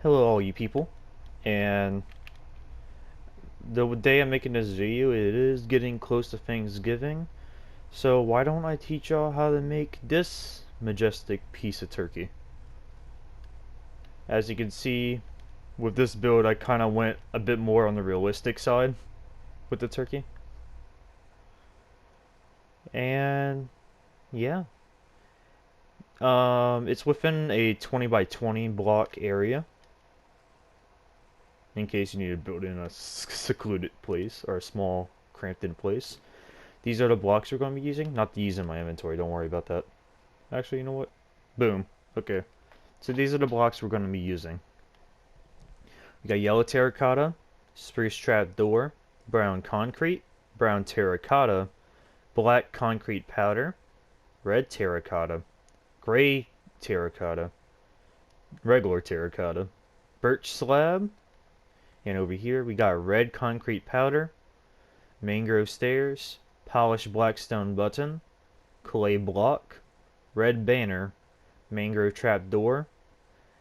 Hello all you people, and the day I'm making this video, it is getting close to Thanksgiving, so why don't I teach y'all how to make this majestic piece of turkey. As you can see, with this build I kinda went a bit more on the realistic side with the turkey. And yeah, it's within a 20 by 20 block area, in case you need to build in a secluded place or a small cramped in place. These are the blocks we're going to be using. Not these in my inventory, don't worry about that. Actually, you know what? Boom. Okay. So these are the blocks we're going to be using. We got yellow terracotta, spruce trap door, brown concrete, brown terracotta, black concrete powder, red terracotta, gray terracotta, regular terracotta, birch slab, and over here we got red concrete powder, mangrove stairs, polished blackstone button, clay block, red banner, mangrove trap door,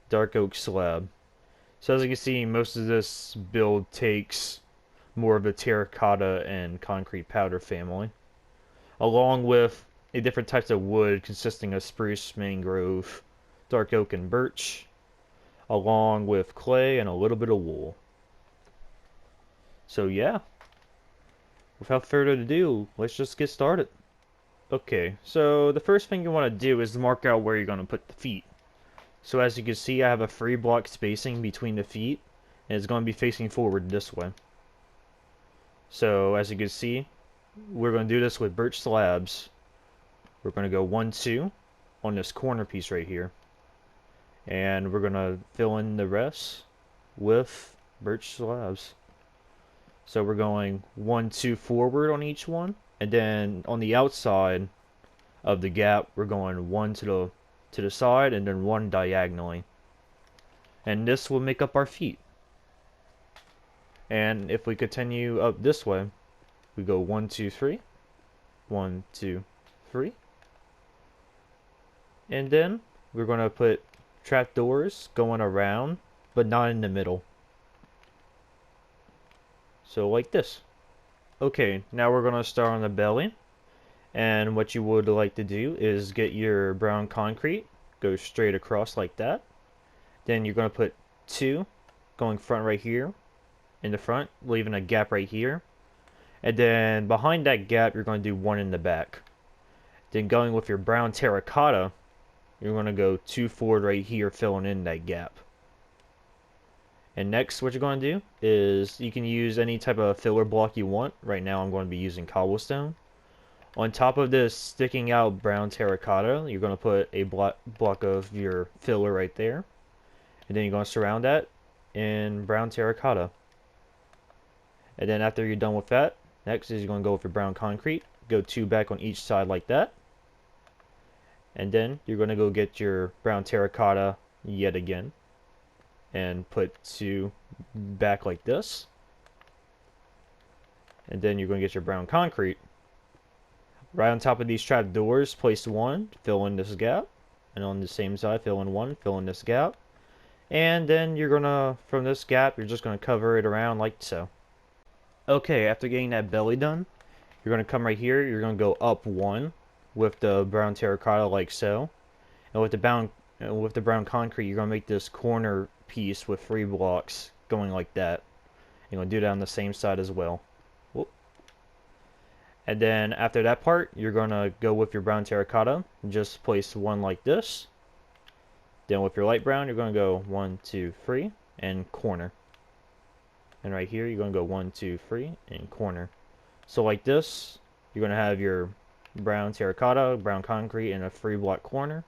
dark oak slab. So as you can see, most of this build takes more of the terracotta and concrete powder family, along with a different types of wood consisting of spruce, mangrove, dark oak, and birch, along with clay and a little bit of wool. So yeah, without further ado, let's just get started. Okay, so the first thing you want to do is mark out where you're going to put the feet. So as you can see, I have a 3 block spacing between the feet, and it's going to be facing forward this way. So as you can see, we're going to do this with birch slabs. We're going to go 1, 2 on this corner piece right here. And we're going to fill in the rest with birch slabs. So we're going 1, 2 forward on each one, and then on the outside of the gap, we're going 1 to the side and then 1 diagonally. And this will make up our feet. And if we continue up this way, we go 1, 2, 3, 1, 2, 3. And then we're going to put trapdoors going around, but not in the middle. So like this. Okay, now we're going to start on the belly. And what you would like to do is get your brown concrete, go straight across like that. Then you're going to put 2 going front right here in the front, leaving a gap right here. And then behind that gap, you're going to do 1 in the back. Then going with your brown terracotta, you're going to go 2 forward right here, filling in that gap. And next, what you're going to do is you can use any type of filler block you want. Right now, I'm going to be using cobblestone. On top of this sticking out brown terracotta, you're going to put a block of your filler right there. And then you're going to surround that in brown terracotta. And then after you're done with that, next is you're going to go with your brown concrete. Go 2 back on each side like that. And then you're going to go get your brown terracotta yet again. And put 2 back like this. And then you're going to get your brown concrete. Right on top of these trap doors, place 1, fill in this gap. And on the same side, fill in 1, fill in this gap. And then you're going to, from this gap, you're just going to cover it around like so. Okay, after getting that belly done, you're going to come right here, you're going to go up 1 with the brown terracotta like so. And with the brown concrete, you're going to make this corner piece with 3 blocks going like that. You're going to do that on the same side as well. Whoop. And then after that part, you're going to go with your brown terracotta. Just place 1 like this. Then with your light brown, you're going to go 1, 2, 3, and corner. And right here, you're going to go 1, 2, 3, and corner. So like this, you're going to have your brown terracotta, brown concrete, and a 3 block corner.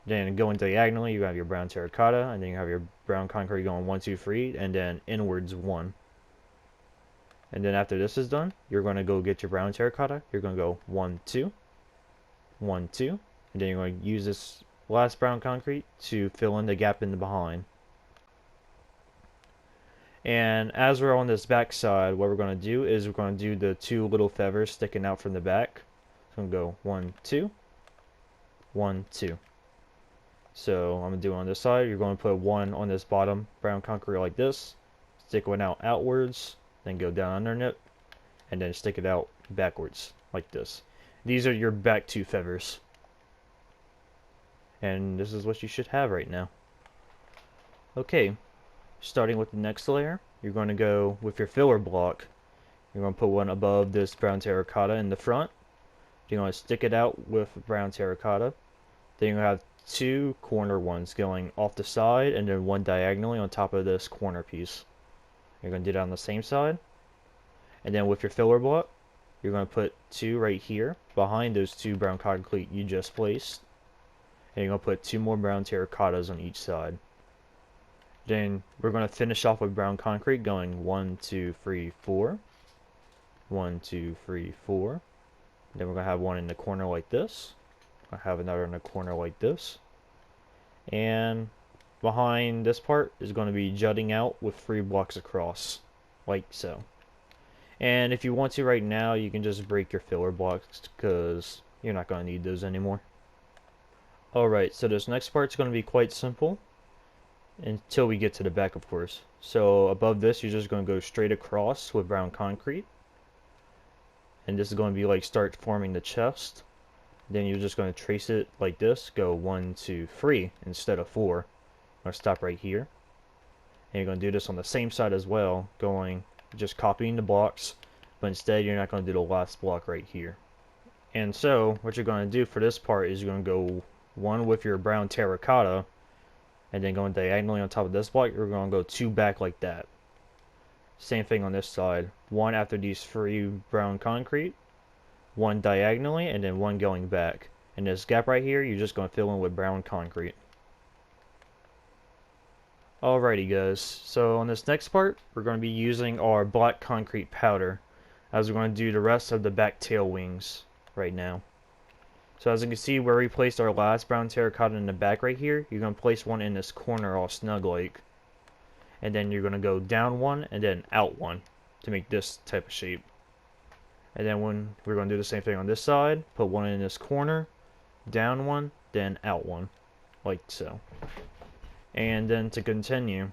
Then going diagonally, you have your brown terracotta, and then you have your brown concrete going 1, 2, 3, and then inwards 1. And then after this is done, you're going to go get your brown terracotta. You're going to go 1, 2, 1, 2, and then you're going to use this last brown concrete to fill in the gap in the behind. And as we're on this back side, what we're going to do is we're going to do the 2 little feathers sticking out from the back. So I'm going to go 1, 2, 1, 2. So I'm going to do it on this side. You're going to put one on this bottom brown concrete like this. Stick one out outwards, then go down underneath it, and then stick it out backwards like this. These are your back two feathers. And this is what you should have right now. Okay, starting with the next layer, you're going to go with your filler block. You're going to put one above this brown terracotta in the front. You're going to stick it out with brown terracotta. Then you have two corner ones going off the side and then one diagonally on top of this corner piece. You're going to do that on the same side. And then with your filler block, you're going to put two right here behind those two brown concrete you just placed. And you're going to put two more brown terracottas on each side. Then we're going to finish off with brown concrete going 1, 2, 3, 4. 1, 2, 3, 4. Then we're going to have one in the corner like this. I have another in the corner like this. And behind this part is going to be jutting out with 3 blocks across, like so. And if you want to right now, you can just break your filler blocks because you're not going to need those anymore. Alright, so this next part is going to be quite simple until we get to the back, of course. So above this, you're just going to go straight across with brown concrete. And this is going to be like start forming the chest. Then you're just going to trace it like this. Go 1, 2, 3 instead of 4. I'm going to stop right here. And you're going to do this on the same side as well. Just copying the blocks. But instead you're not going to do the last block right here. And so what you're going to do for this part is you're going to go one with your brown terracotta. And then going diagonally on top of this block, you're going to go 2 back like that. Same thing on this side. 1 after these 3 brown concrete. 1 diagonally, and then 1 going back. And this gap right here, you're just going to fill in with brown concrete. Alrighty guys, so on this next part, we're going to be using our black concrete powder, as we're going to do the rest of the back tail wings right now. So as you can see where we placed our last brown terracotta in the back right here, you're going to place one in this corner all snug like. And then you're going to go down 1 and then out 1 to make this type of shape. And then we're going to do the same thing on this side, put one in this corner, down 1, then out 1, like so. And then to continue,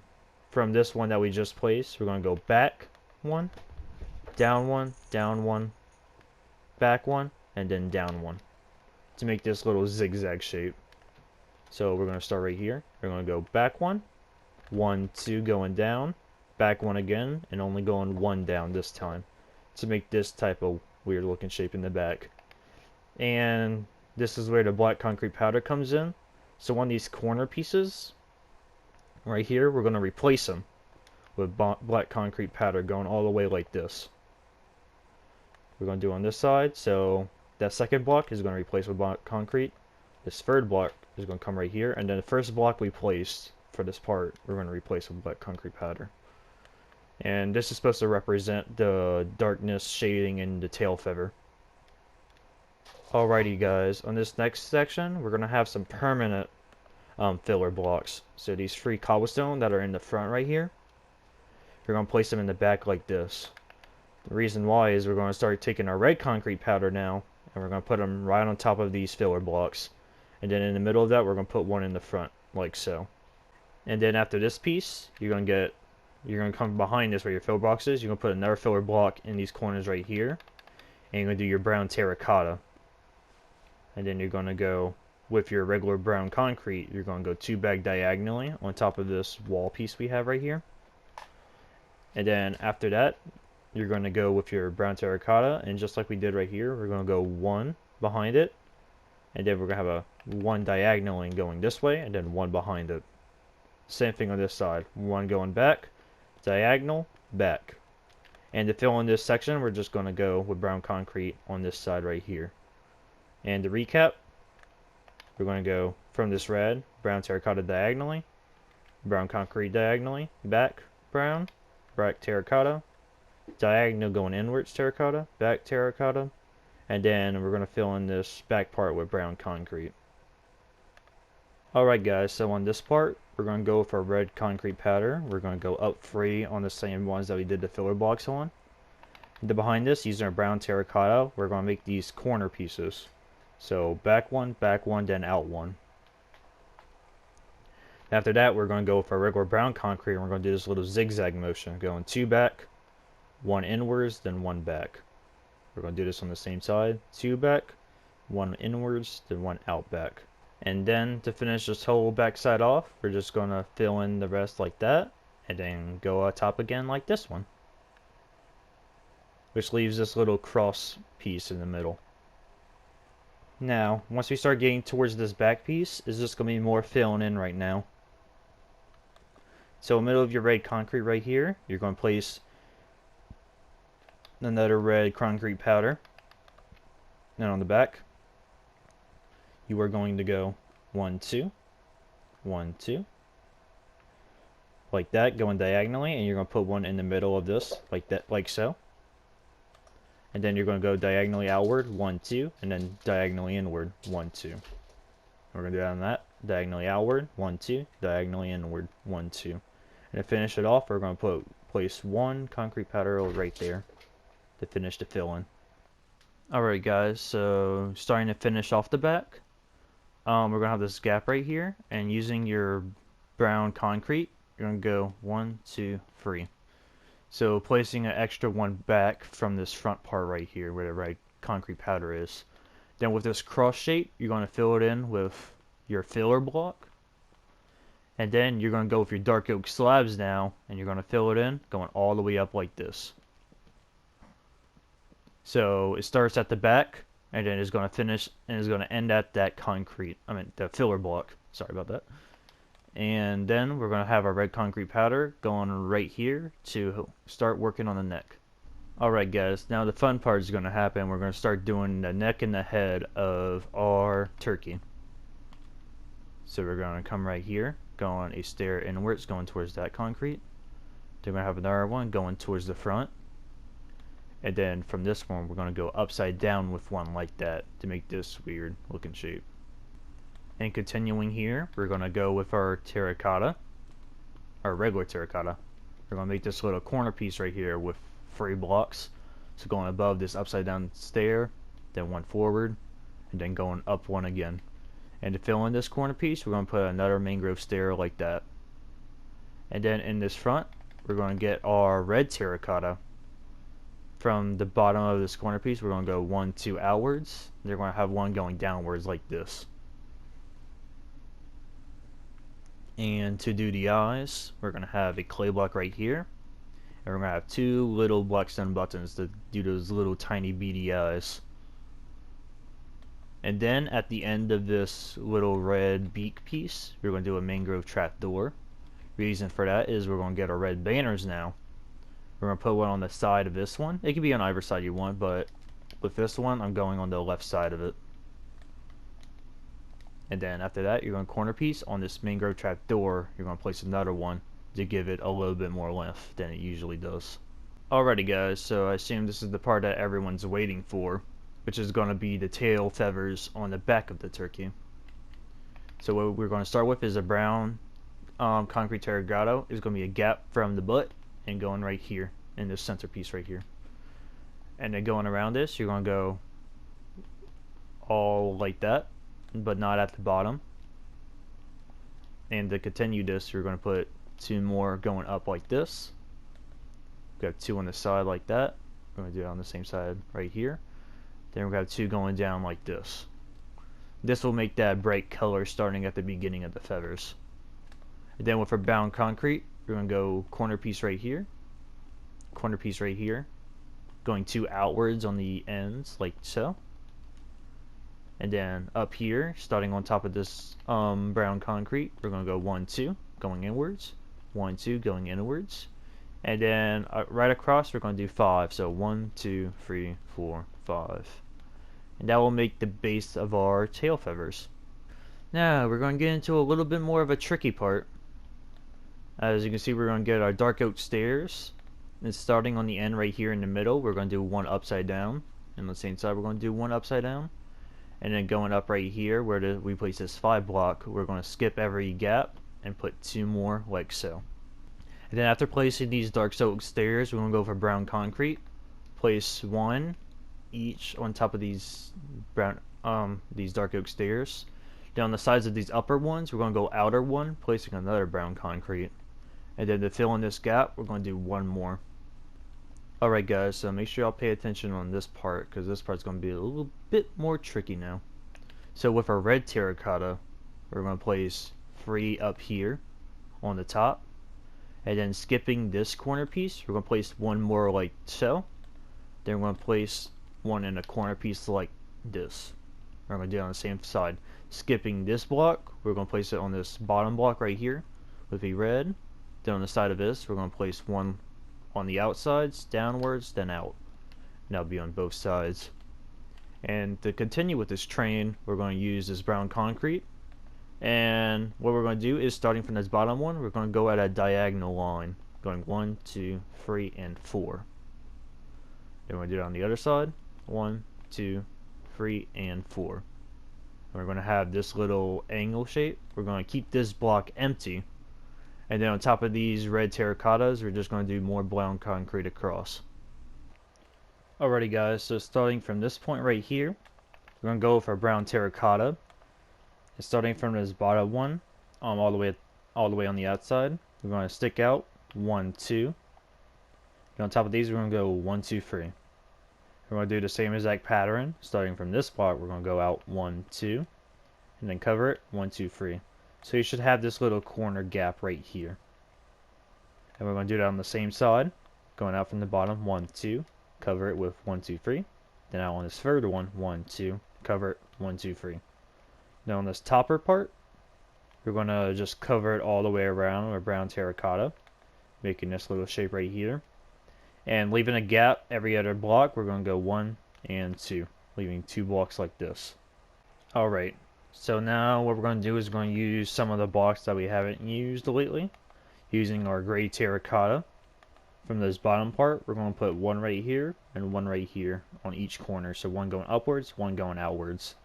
from this one that we just placed, we're going to go back 1, down 1, back 1, and then down 1 to make this little zigzag shape. So we're going to start right here. We're going to go back 1, 1, 2 going down, back 1 again, and only going 1 down this time to make this type of weird looking shape in the back. And this is where the black concrete powder comes in. So on these corner pieces right here, we're going to replace them with black concrete powder going all the way like this. We're going to do on this side. So that second block is going to replace with black concrete. This third block is going to come right here, and then the first block we placed for this part we're going to replace with black concrete powder. And this is supposed to represent the darkness shading in the tail feather. Alrighty guys, on this next section we're going to have some permanent filler blocks. So these 3 cobblestone that are in the front right here, we're going to place them in the back like this. The reason why is we're going to start taking our red concrete powder now, and we're going to put them right on top of these filler blocks. And then in the middle of that we're going to put one in the front, like so. And then after this piece, you're going to come behind this where your filler box is. You're going to put another filler block in these corners right here. And you're going to do your brown terracotta. And then you're going to go with your regular brown concrete. You're going to go 2 back diagonally on top of this wall piece we have right here. And then after that, you're going to go with your brown terracotta. And just like we did right here, we're going to go 1 behind it. And then we're going to have a 1 diagonally going this way, and then 1 behind it. Same thing on this side. 1 going back, diagonal, back. And to fill in this section, we're just going to go with brown concrete on this side right here. And to recap, we're going to go from this red, brown terracotta diagonally, brown concrete diagonally, back, brown, black terracotta, diagonal going inwards terracotta, back terracotta, and then we're going to fill in this back part with brown concrete. Alright guys, so on this part, we're going to go for red concrete powder. We're going to go up 3 on the same ones that we did the filler blocks on. And then behind this, using our brown terracotta, we're going to make these corner pieces. So back 1, then out 1. After that, we're going to go for regular brown concrete, and we're going to do this little zigzag motion, going 2 back, 1 inwards, then 1 back. We're going to do this on the same side, 2 back, 1 inwards, then 1 out back. And then to finish this whole back side off, we're just going to fill in the rest like that, and then go on top again like this one, which leaves this little cross piece in the middle. Now, once we start getting towards this back piece, it's just going to be more filling in right now. So in the middle of your red concrete right here, you're going to place another red concrete powder. Then on the back, you are going to go 1, 2, 1, 2, like that, going diagonally, and you're going to put one in the middle of this, like that, like so. And then you're going to go diagonally outward, 1, 2, and then diagonally inward, 1, 2. We're going to do that on that, diagonally outward, 1, 2, diagonally inward, 1, 2. And to finish it off, we're going to place 1 concrete powder right there to finish the fill-in. Alright guys, so starting to finish off the back, we're going to have this gap right here, and using your brown concrete, you're going to go 1, 2, 3. So placing an extra 1 back from this front part right here where the red concrete powder is. Then with this cross shape, you're going to fill it in with your filler block. And then you're going to go with your dark oak slabs now, and you're going to fill it in, going all the way up like this. So it starts at the back, and then it's going to finish, and it's going to end at that the filler block. Sorry about that. And then we're going to have our red concrete powder going right here to start working on the neck. Alright guys, now the fun part is going to happen. We're going to start doing the neck and the head of our turkey. So we're going to come right here, going a stair inwards, going towards that concrete. Then we're going to have another one going towards the front. And then from this one, we're going to go upside down with one like that to make this weird looking shape. And continuing here, we're going to go with our terracotta, our regular terracotta. We're going to make this little corner piece right here with 3 blocks. So going above this upside down stair, then 1 forward, and then going up 1 again. And to fill in this corner piece, we're going to put another mangrove stair like that. And then in this front, we're going to get our red terracotta. From the bottom of this corner piece, we're going to go 1, 2 outwards. They're going to have 1 going downwards like this. And to do the eyes, we're going to have a clay block right here. And we're going to have 2 little blackstone buttons to do those little tiny beady eyes. And then at the end of this little red beak piece, we're going to do a mangrove trap door. Reason for that is we're going to get our red banners now. We're going to put one on the side of this one. It can be on either side you want, but with this one, I'm going on the left side of it. And then after that, you're going to corner piece on this mangrove trap door. You're going to place another one to give it a little bit more length than it usually does. Alrighty guys, so I assume this is the part that everyone's waiting for, which is going to be the tail feathers on the back of the turkey. So what we're going to start with is a brown concrete terracotta. It's going to be a gap from the butt and going right here in this centerpiece right here. And then going around this, you're going to go all like that, but not at the bottom. And to continue this, you're going to put 2 more going up like this. We have 2 on the side like that. We're going to do it on the same side right here. Then we're going to have 2 going down like this. This will make that bright color starting at the beginning of the feathers. And then with our bound concrete, we're going to go corner piece right here, corner piece right here, going 2 outwards on the ends like so. And then up here, starting on top of this brown concrete, we're going to go 1, 2, going inwards, 1, 2, going inwards. And then right across, we're going to do 5. So 1, 2, 3, 4, 5. And that will make the base of our tail feathers. Now, we're going to get into a little bit more of a tricky part. As you can see, we're going to get our dark oak stairs. And starting on the end right here in the middle, we're going to do 1 upside down. And on the same side, we're going to do 1 upside down. And then going up right here, where we place this 5 block, we're going to skip every gap and put 2 more like so. And then after placing these dark oak stairs, we're going to go for brown concrete. Place 1 each on top of these dark oak stairs. Down the sides of these upper ones, we're going to go outer one, placing another brown concrete. And then to fill in this gap, we're going to do one more. Alright guys, so make sure y'all pay attention on this part, because this part's going to be a little bit more tricky now. So with our red terracotta, we're going to place 3 up here on the top. And then skipping this corner piece, we're going to place one more like so. Then we're going to place one in a corner piece like this. We're going to do it on the same side. Skipping this block, we're going to place it on this bottom block right here with the red. Then on the side of this, we're going to place one on the outsides, downwards, then out. And that'll be on both sides. And to continue with this train, we're going to use this brown concrete. And what we're going to do is, starting from this bottom one, we're going to go at a diagonal line, going 1, 2, 3, and 4. Then we're going to do it on the other side, 1, 2, 3, and 4. And we're going to have this little angle shape. We're going to keep this block empty. And then on top of these red terracottas, we're just going to do more brown concrete across. Alrighty guys, so starting from this point right here, we're going to go for brown terracotta. And starting from this bottom one, all the way on the outside, we're going to stick out 1, 2. And on top of these, we're going to go 1, 2, 3. We're going to do the same exact pattern. Starting from this part, we're going to go out 1, 2, and then cover it 1, 2, 3. So you should have this little corner gap right here. And we're going to do that on the same side, going out from the bottom 1, 2, cover it with 1, 2, 3. Then out on this third one, 1, 2, cover it 1, 2, 3. Now on this topper part, we're going to just cover it all the way around with brown terracotta, making this little shape right here. And leaving a gap every other block, we're going to go 1 and 2, leaving 2 blocks like this. Alright, so now what we're going to do is we're going to use some of the blocks that we haven't used lately, using our gray terracotta. From this bottom part, we're going to put 1 right here and 1 right here on each corner. So 1 going upwards, 1 going outwards.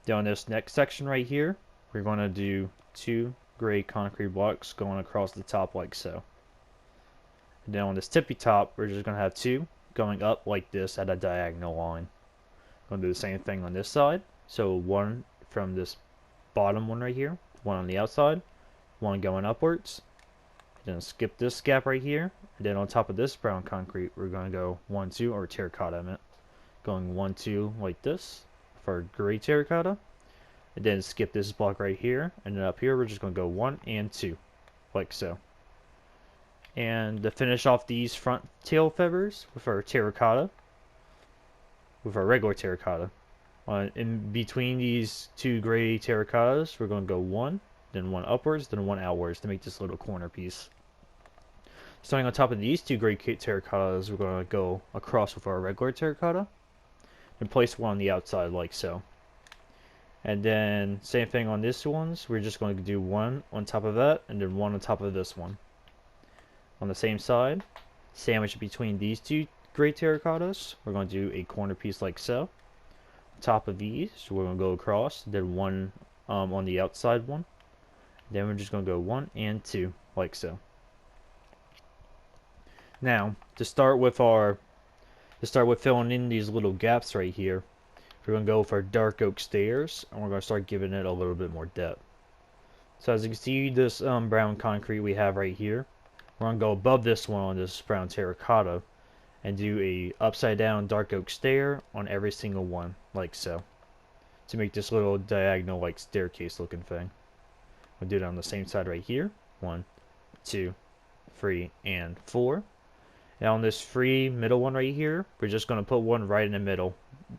Down this next section right here, we're going to do 2 gray concrete blocks going across the top like so. And then on this tippy top, we're just going to have 2 going up like this at a diagonal line. Going to do the same thing on this side. So 1 from this bottom one right here, 1 on the outside, 1 going upwards. Then skip this gap right here. And then on top of this brown concrete, we're going to go 1, 2, or terracotta, I meant. Going 1, 2 like this for gray terracotta. And then skip this block right here. And then up here, we're just going to go 1 and 2, like so. And to finish off these front tail feathers with our terracotta, with our regular terracotta, in between these 2 gray terracottas, we're going to go 1, then 1 upwards, then 1 outwards to make this little corner piece. Starting on top of these 2 gray terracottas, we're going to go across with our regular terracotta and place 1 on the outside like so. And then same thing on this ones, we're just going to do 1 on top of that and then 1 on top of this one. On the same side, sandwich between these 2 gray terracottas, we're going to do a corner piece like so. On top of these, we're going to go across, then 1 on the outside one. Then we're just going to go 1 and 2 like so. Now, to start with filling in these little gaps right here, we're going to go for dark oak stairs, and we're going to start giving it a little bit more depth. So as you can see, this brown concrete we have right here, we're going to go above this one on this brown terracotta and do a upside down dark oak stair on every single one, like so, to make this little diagonal like staircase looking thing. We'll do it on the same side right here. 1, 2, 3, and 4. And on this free middle one right here, we're just going to put 1 right in the middle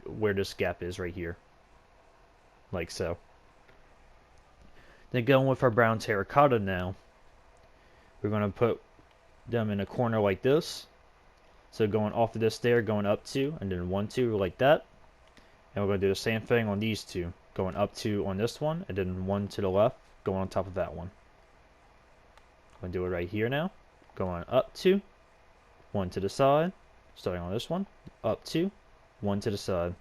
where this gap is right here. Like so. Then going with our brown terracotta now, we're going to put them in a corner like this. So going off of this stair, going up 2, and then 1, 2 like that. And we're going to do the same thing on these 2. Going up 2 on this one, and then 1 to the left, going on top of that one. I'm going to do it right here now. Going up 2, 1 to the side, starting on this one, up 2, 1 to the side.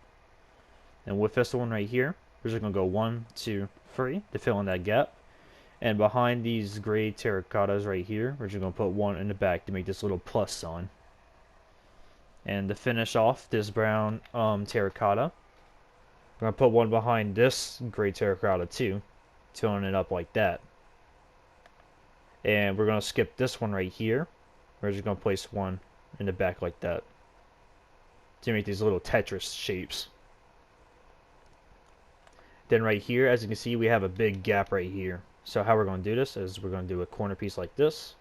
And with this one right here, we're just going to go 1, 2, 3 to fill in that gap. And behind these gray terracottas right here, we're just going to put 1 in the back to make this little plus sign. And to finish off this brown terracotta, we're going to put 1 behind this gray terracotta too. filling it up like that. And we're going to skip this one right here. We're just going to place one in the back like that to make these little Tetris shapes. Then right here, as you can see, we have a big gap right here. So how we're going to do this is we're going to do a corner piece like this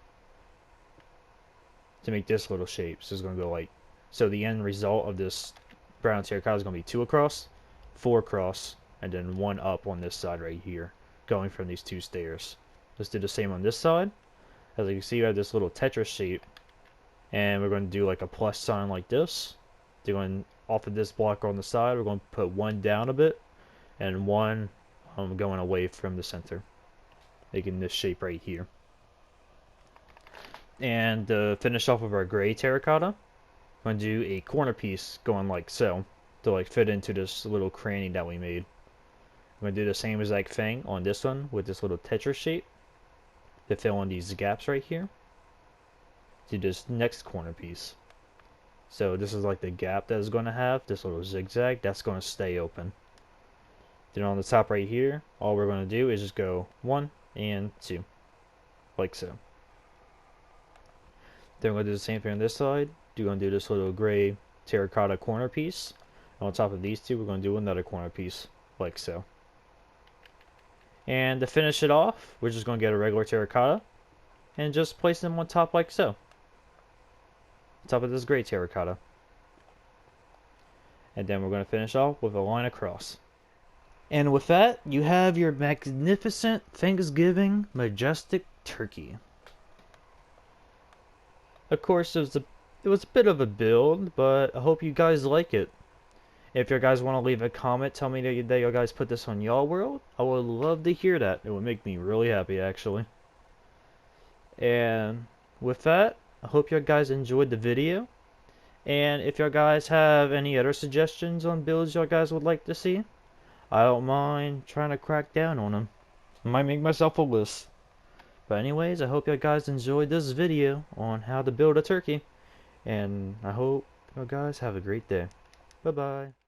to make this little shape. So it's going to go like, so the end result of this brown terracotta is going to be 2 across, 4 across, and then 1 up on this side right here, going from these 2 stairs. Let's do the same on this side. As you can see, we have this little Tetris shape, and we're going to do like a plus sign like this. Doing off of this block on the side, we're going to put 1 down a bit, and 1 going away from the center, making this shape right here. And to finish off of our gray terracotta, I'm going to do a corner piece going like so, to like fit into this little cranny that we made. I'm going to do the same exact thing on this one with this little Tetris shape to fill in these gaps right here to this next corner piece. So this is like the gap that is going to have this little zigzag that's going to stay open. Then on the top right here, all we're going to do is just go 1 and 2 like so. Then we're going to do the same thing on this side. We're going to do this little gray terracotta corner piece. And on top of these 2, we're going to do another corner piece like so. And to finish it off, we're just going to get a regular terracotta and just place them on top like so. On top of this gray terracotta. And then we're going to finish off with a line across. And with that, you have your magnificent Thanksgiving majestic turkey. Of course, it was a bit of a build, but I hope you guys like it. If you guys want to leave a comment, tell me that you guys put this on y'all world. I would love to hear that. It would make me really happy, actually. And with that, I hope you guys enjoyed the video. And if you guys have any other suggestions on builds you guys would like to see, I don't mind trying to crack down on them. I might make myself a list. But anyways, I hope you guys enjoyed this video on how to build a turkey. And I hope you guys have a great day. Bye-bye.